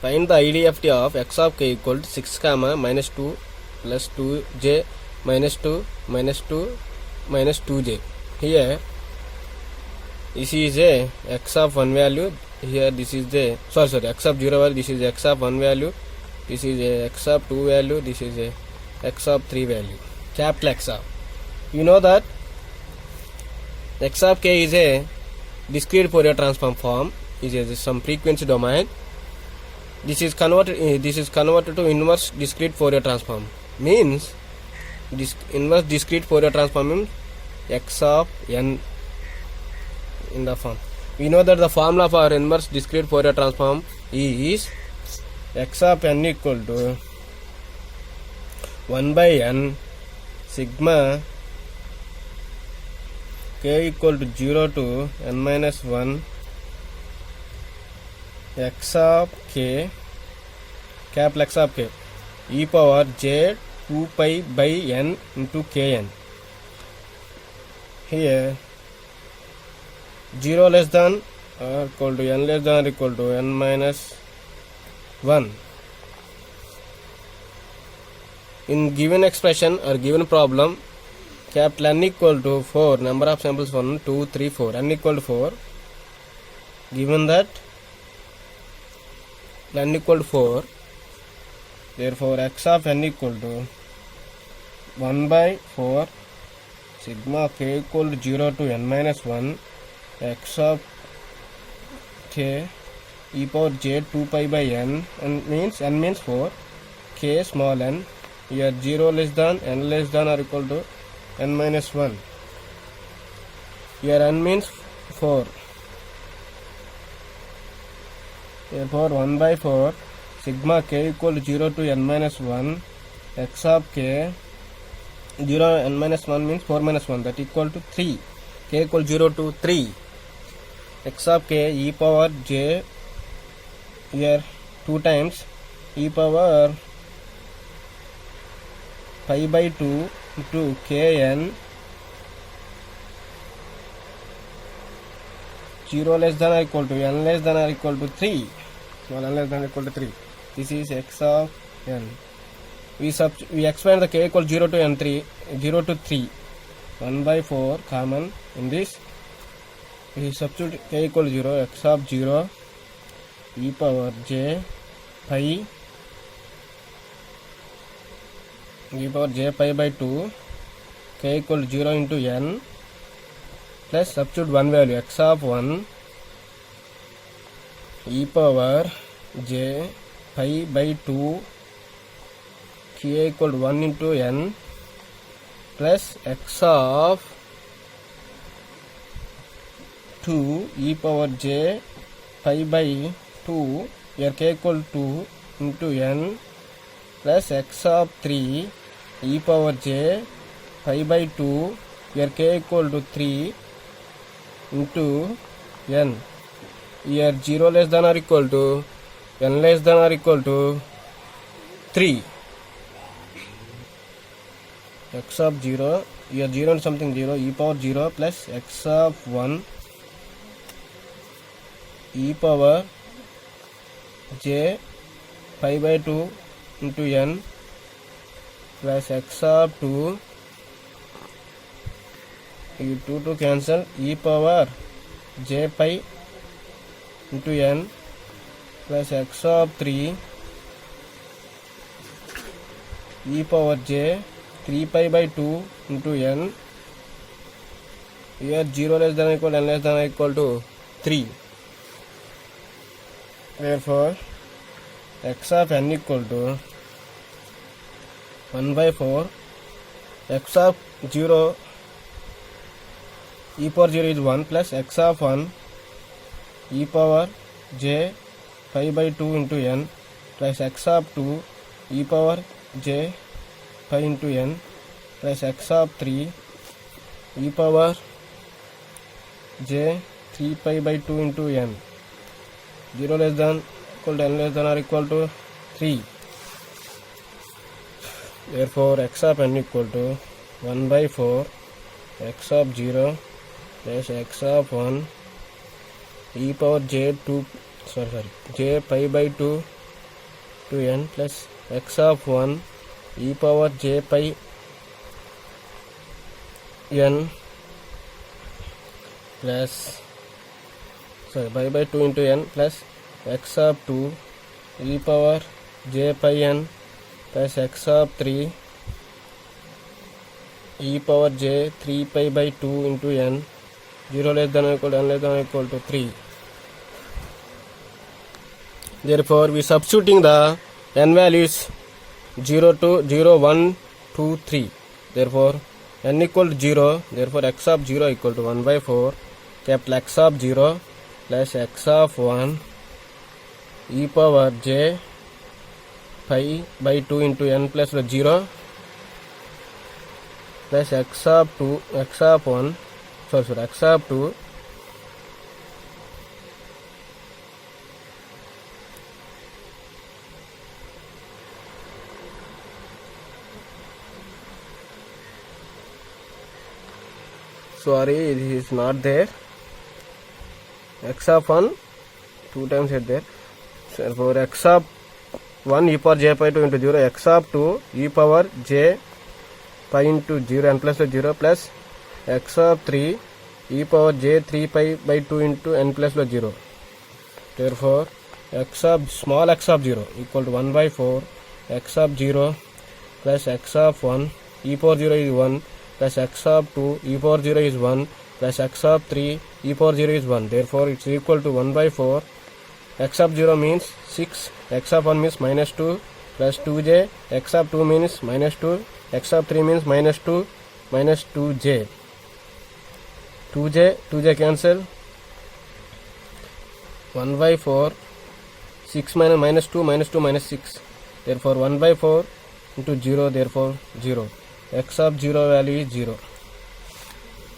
Find the IDFT of x of k equal to 6 comma minus 2 plus 2j minus 2 minus 2 minus 2j. Here this is a x of 1 value, here this is the x of 0 value, this is x of 1 value, this is a x of 2 value, this is a x of 3 value, capital X of. You know that x of k is a discrete Fourier transform form, is some frequency domain. This is converted to inverse discrete Fourier transform. Means inverse discrete Fourier transform means x of n in the form. We know that the formula for inverse discrete Fourier transform is x of n equal to 1 by n sigma k equal to 0 to n minus 1 x of k, capital X of k, e power j 2 pi by n into kn. Here 0 less than or equal to n less than or equal to n minus 1. In given expression or given problem, capital N equal to 4, number of samples 1, 2, 3, 4, n equal to 4. Given that n equal to 4, therefore x of n equal to 1 by 4 sigma k equal to 0 to n minus 1 x of k e power j 2 pi by n, and n means 4, k small n, here 0 less than n less than or equal to n minus 1, here n means 4. Therefore 1 by 4 sigma k equal to 0 to n minus 1 x of k, 0 n minus 1 means 4 minus 1, that equal to 3, k equal 0 to 3, x of k e power j, here 2 times e power pi by 2 into kn, 0 less than or equal to n less than or equal to 3, small n less than or equal to 3. This is x of n. We expand the k equal 0 to n 3, 0 to 3, 1 by 4 common in this. We substitute k equal 0, x of 0 e power j pi by 2, k equal 0 into n, plus substitute one value x of 1 e power j pi by 2, k equal 1 into n, plus x of 2 e power j pi by 2, here k equal 2 into n, plus x of 3 e power j pi by 2, here k equal to 3 into n, here 0 less than or equal to n less than or equal to 3, x of 0, here 0 and something 0, e power 0 plus x of 1 e power j pi by 2 into n, plus x of 2, 2 to cancel, e power j pi into n, plus x of 3 e power j 3 pi by 2 into n, here 0 less than or equal to n less than or equal to 3. Therefore x of n equal to 1 by 4, x of 0 e power 0 is 1 plus x of 1 e power j pi by 2 into n, plus x of 2 e power j pi into n, plus x of 3 e power j 3 pi by 2 into n, 0 less than equal to n less than or equal to 3. Therefore x of n equal to 1 by 4 x of 0 plus x of 1 e power j pi by 2 to n plus x of 1 e power j pi n plus pi by 2 into n plus x of 2 e power j pi n plus x of 3 e power j 3 pi by 2 into n 0 less than or equal to n less than or equal to 3. Therefore, we substituting the n values 0 to 0, 1, 2, 3. Therefore, n equal to 0. Therefore, x of 0 equal to 1 by 4. Capital X of 0 plus x of 1 e power j pi by 2 into n plus 0 plus x of 2, x of 1, x of 2 sorry, it is not there. X of 1 2 times it there. So for x of 1 e power j pi 2 into 0, x of 2 e power j pi into 0 n plus 0 plus x of 3 e power j 3 pi by 2 into n plus 0. Therefore, small x of 0 equal to 1 by 4 x of 0 plus x of 1 e power 0 is 1 plus x of 2 e power 0 is 1 plus x of 3 e power 0 is 1. Therefore, it's equal to 1 by 4. X of 0 means 6, x of 1 means minus 2 plus 2j, x of 2 means minus 2, x of 3 means minus 2 minus 2j. 2j cancel. 1 by 4, 6 minus 2 minus 6. Therefore, 1 by 4 into 0, therefore 0. X of 0 value is 0.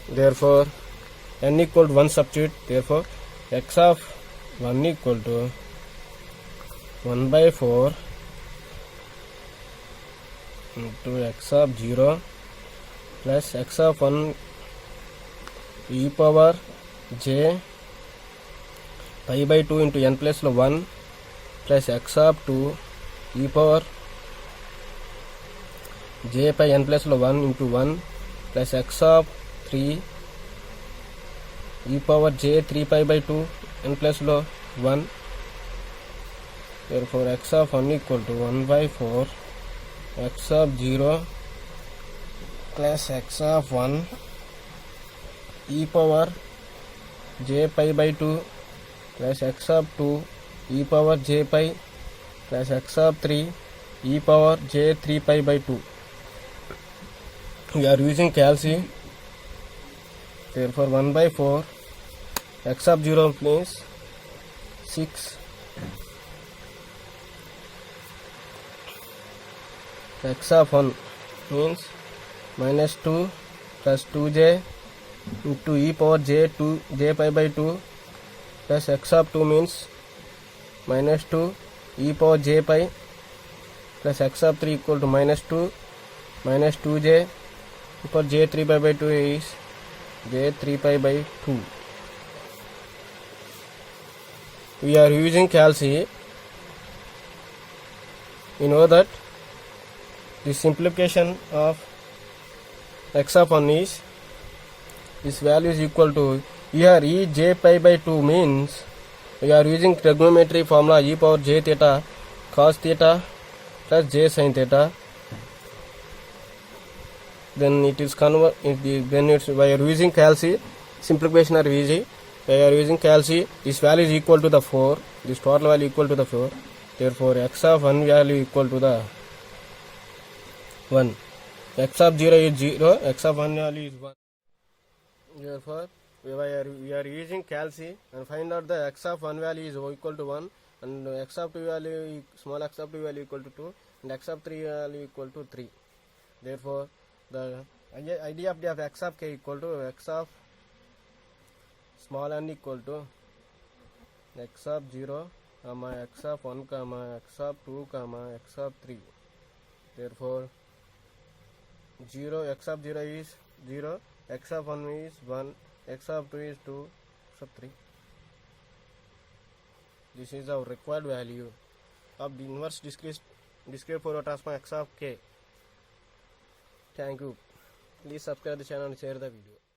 Therefore, n equal to 1 substitute. Therefore, x of 1 equal to 1 by 4 into x of 0 plus x of 1 e power j pi by 2 into n plus 1 plus x of 2 e power j pi n plus 1 into 1 plus x of 3 e power j 3 pi by 2 n plus 1. Therefore, x of 1 equal to 1 by 4 x of 0 plus x of 1 e power j pi by 2 plus x of 2 e power j pi plus x of 3 e power j 3 pi by 2. We are using calci. Therefore, 1 by 4 x of 0 means 6 x of 1 means minus 2 plus 2j into e power j 2 j pi by 2 plus x of 2 means minus 2 e power j pi plus x of 3 equal to minus 2 minus 2j e power j 3 pi by 2 is j 3 pi by 2. We are using calci. We know that the simplification of x of 1 is this value is equal to here e j pi by 2 means we are using trigonometry formula e power j theta cos theta plus j sin theta. Then it is then it's we are using calci. Simplification are easy. We are using calci. This value is equal to the 4. This total value equal to the 4. Therefore, x of 1 value equal to the 1. X of 0 is 0. X of 1 value is 1. Therefore, we are using calci and find out the x of 1 value is equal to 1 and x of 2 value small x of 2 value equal to 2 and x of 3 value equal to 3. Therefore, the idea of the x of k equal to x of small n equal to x of 0, x of 1, x of 2, x of 3. Therefore, 0 x of 0 is 0, x of 1 is 1, x of 2 is 2, x of 3. This is our required value. of the inverse discrete Fourier transform x of k. Thank you. Please subscribe the channel and share the video.